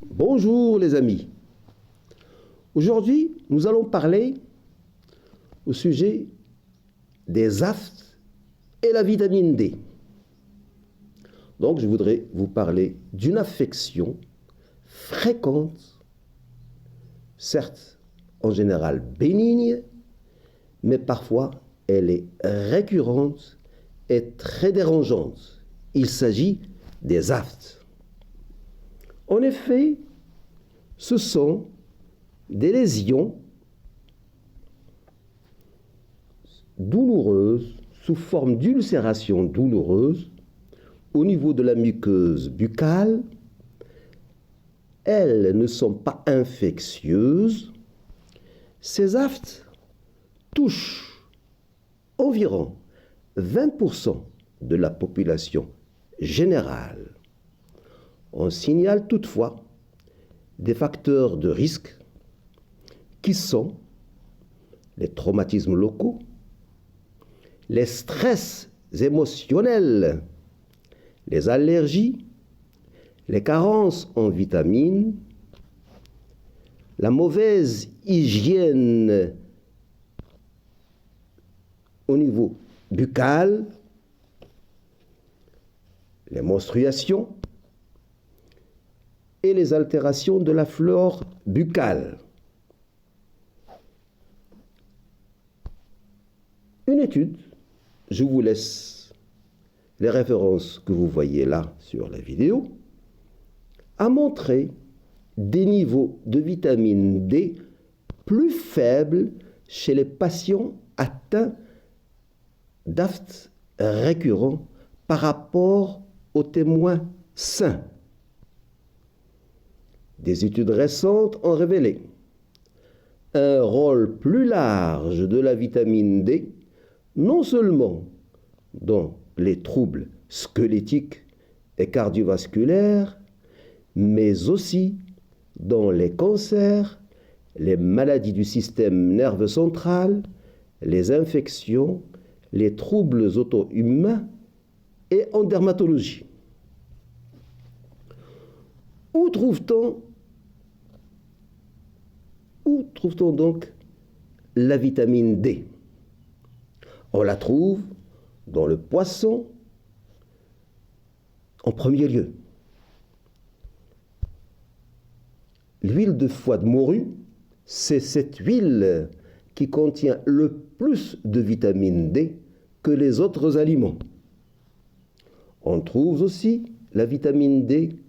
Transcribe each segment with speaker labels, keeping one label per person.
Speaker 1: Bonjour les amis. Aujourd'hui, nous allons parler au sujet des aftes et la vitamine D. Donc, je voudrais vous parler d'une affection fréquente, certes en général bénigne, mais parfois elle est récurrente et très dérangeante. Il s'agit des aftes. En effet, ce sont des lésions douloureuses sous forme d'ulcération douloureuse au niveau de la muqueuse buccale. Elles ne sont pas infectieuses. Ces aftes touchent environ 20% de la population générale. On signale toutefois des facteurs de risque qui sont les traumatismes locaux, les stress émotionnels, les allergies, les carences en vitamines, la mauvaise hygiène au niveau buccal, les menstruations et les altérations de la flore buccale. Une étude, je vous laisse les références que vous voyez là sur la vidéo, a montré des niveaux de vitamine D plus faibles chez les patients atteints d'aftes récurrents par rapport aux témoins sains. Des études récentes ont révélé un rôle plus large de la vitamine D, non seulement dans les troubles squelettiques et cardiovasculaires, mais aussi dans les cancers, les maladies du système nerveux central, les infections, les troubles auto-immuns et en dermatologie. Où trouve-t-on donc la vitamine D? On la trouve dans le poisson en premier lieu. L'huile de foie de morue, c'est cette huile qui contient le plus de vitamine D que les autres aliments. On trouve aussi la vitamine D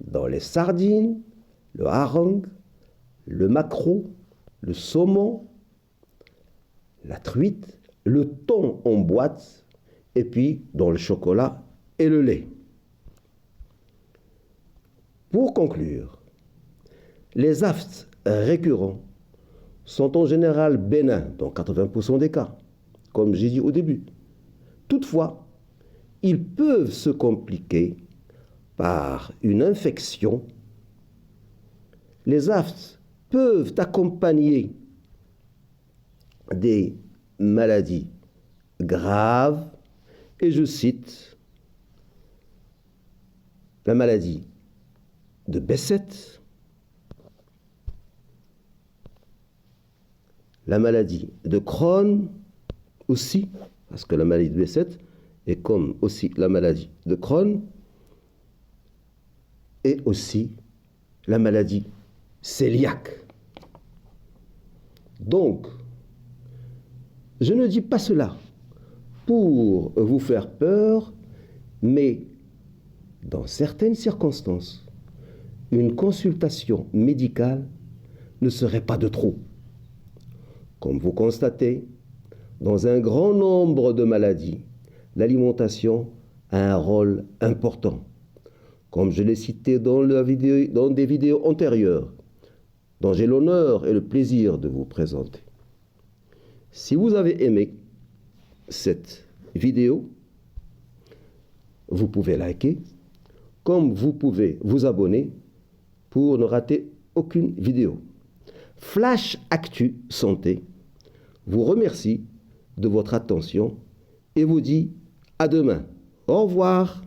Speaker 1: dans les sardines, le hareng, le maquereau, le saumon, la truite, le thon en boîte, et puis dans le chocolat et le lait. Pour conclure, les aftes récurrents sont en général bénins, dans 80% des cas, comme j'ai dit au début. Toutefois, ils peuvent se compliquer par une infection. Les aftes peuvent accompagner des maladies graves, et je cite la maladie de Behçet, la maladie de Crohn aussi, parce que la maladie de Behçet est comme aussi la maladie de Crohn, et aussi la maladie cœliaque. Donc, je ne dis pas cela pour vous faire peur, mais dans certaines circonstances, une consultation médicale ne serait pas de trop. Comme vous constatez, dans un grand nombre de maladies, l'alimentation a un rôle important. Comme je l'ai cité dans des vidéos antérieures, dont j'ai l'honneur et le plaisir de vous présenter. Si vous avez aimé cette vidéo, vous pouvez liker, comme vous pouvez vous abonner pour ne rater aucune vidéo. Flash Actu Santé vous remercie de votre attention et vous dit à demain. Au revoir.